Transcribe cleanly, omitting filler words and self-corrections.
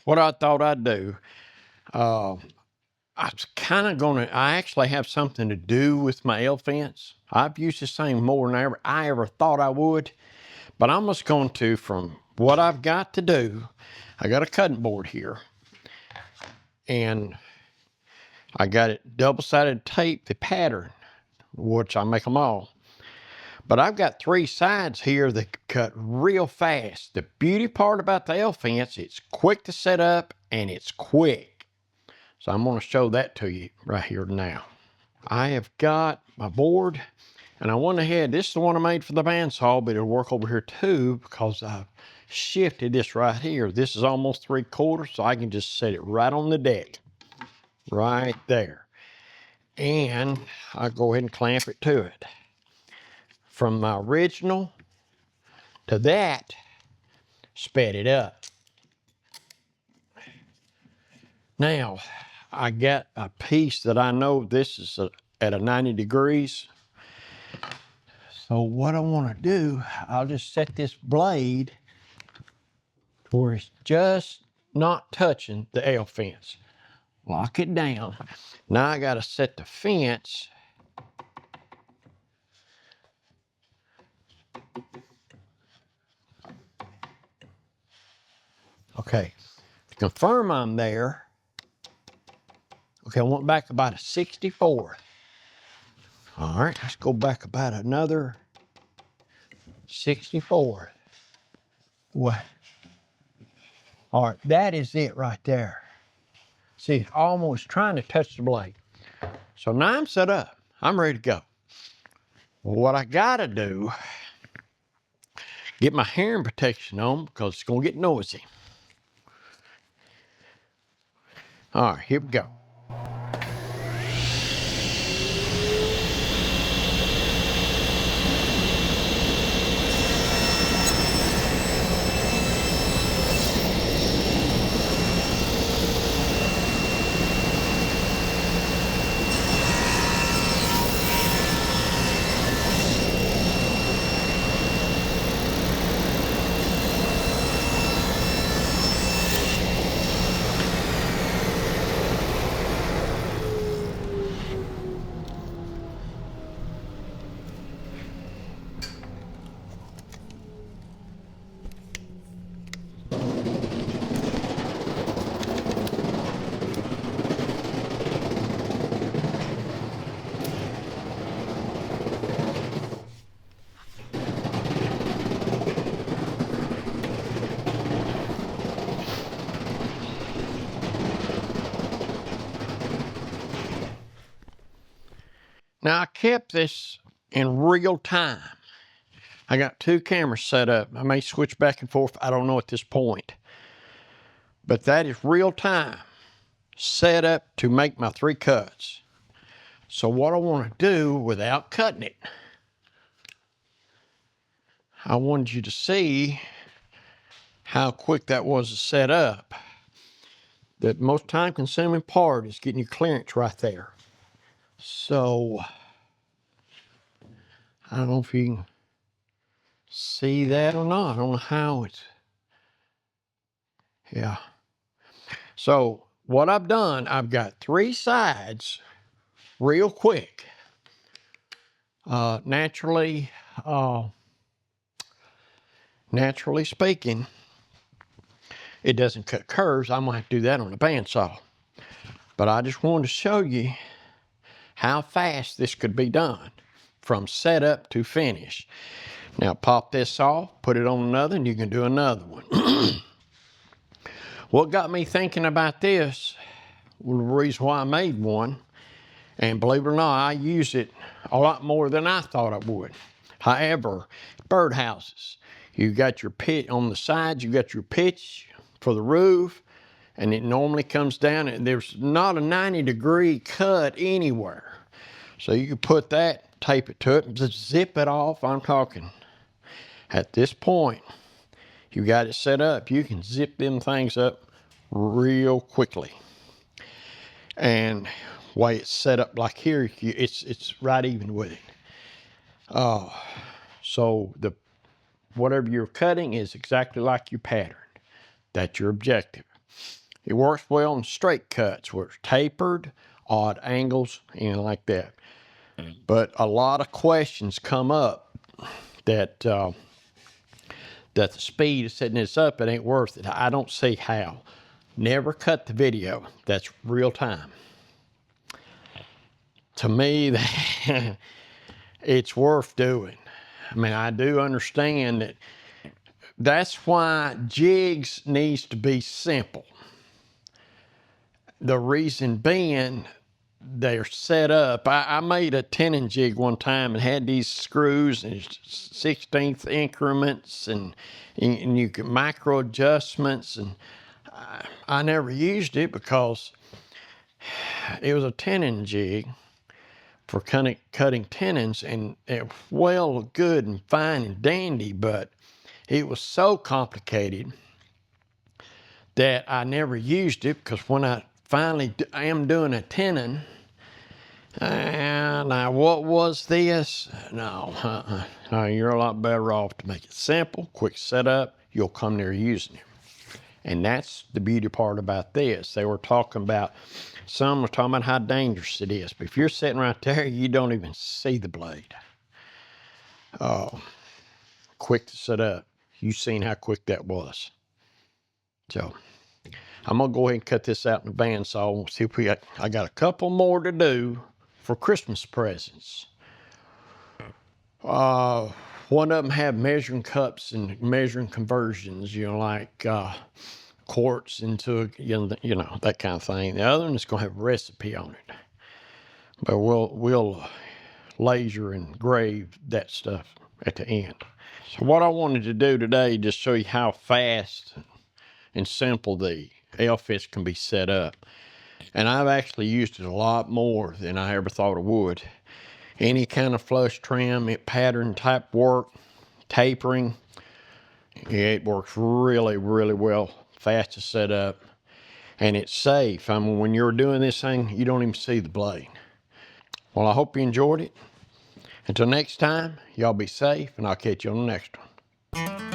what I thought I'd do, uh, I was kind of I actually have something to do with my L fence. I've used this thing more than I ever thought I would, but I'm just going to, from what I've got to do, I got a cutting board here, and I got it double-sided tape, the pattern, which I make them all. But I've got 3 sides here that cut real fast. The beauty part about the L fence, it's quick to set up and it's quick. So I'm going to show that to you right here now. I have got my board, and I went ahead. This is the one I made for the bandsaw, but it'll work over here too because I've shifted this right here. This is almost 3/4, so I can just set it right on the deck, right there. And I'll go ahead and clamp it to it. From my original to that, sped it up. Now, I got a piece that I know this is at a 90 degrees. So what I want to do, I'll just set this blade to where it's just not touching the L fence. Lock it down. Now I got to set the fence. Okay, to confirm I'm there. Okay, I went back about a 64. All right, let's go back about another 64. What? All right, that is it right there. See, it's almost trying to touch the blade. So now I'm set up. I'm ready to go. Well, what I gotta do, get my hearing protection on because it's gonna get noisy. All right, here we go. Now I kept this in real time. I got 2 cameras set up. I may switch back and forth. I don't know at this point. But that is real time set up to make my 3 cuts. So what I want to do without cutting it, I wanted you to see how quick that was to set up. The most time consuming part is getting your clearance right there. So I don't know if you can see that or not. I don't know how it's, yeah. So what I've done, I've got 3 sides real quick. Naturally speaking, it doesn't cut curves. I'm gonna have to do that on a bandsaw. But I just wanted to show you how fast this could be done from setup to finish. Now pop this off, put it on another, and you can do another one. What got me thinking about this, well, the reason why I made one, and believe it or not, I use it a lot more than I thought I would. However, birdhouses, you got your pitch on the sides, you got your pitch for the roof, and it normally comes down, and there's not a 90-degree cut anywhere. So you can put that, tape it to it, and just zip it off. I'm talking, at this point, you got it set up, you can zip them things up real quickly. And way it's set up like here, it's right even with it. So whatever you're cutting is exactly like your pattern. That's your objective. It works well on straight cuts where it's tapered, odd angles, and like that. But a lot of questions come up that that the speed of setting this up, it ain't worth it. I don't see how. Never cut the video. That's real time. To me, it's worth doing. I mean, I do understand that. That's why jigs needs to be simple. The reason being, they're set up. I made a tenon jig one time and had these screws in 16th increments and you can micro adjustments, and I never used it because it was a tenon jig for cutting tenons, and it was well good and fine and dandy, but it was so complicated that I never used it, because when I finally am doing a tenon, now what was this? No, you're a lot better off to make it simple, quick setup. You'll come there using it. And that's the beauty part about this. They were talking about, some were talking about how dangerous it is. But if you're sitting right there, you don't even see the blade. Quick to set up. You've seen how quick that was. So I'm gonna go ahead and cut this out in the bandsaw. We'll see if I got a couple more to do for Christmas presents. One of them have measuring cups and measuring conversions, like quarts into, that kind of thing. The other one is gonna have a recipe on it, but we'll laser and engrave that stuff at the end. So what I wanted to do today, just show you how fast and simple the L-fits can be set up. And I've actually used it a lot more than I ever thought I would. Any kind of flush trim, pattern type work, tapering, it works really, really well. Fast to set up, and it's safe. I mean, when you're doing this thing, you don't even see the blade. Well, I hope you enjoyed it. Until next time, y'all be safe, and I'll catch you on the next one.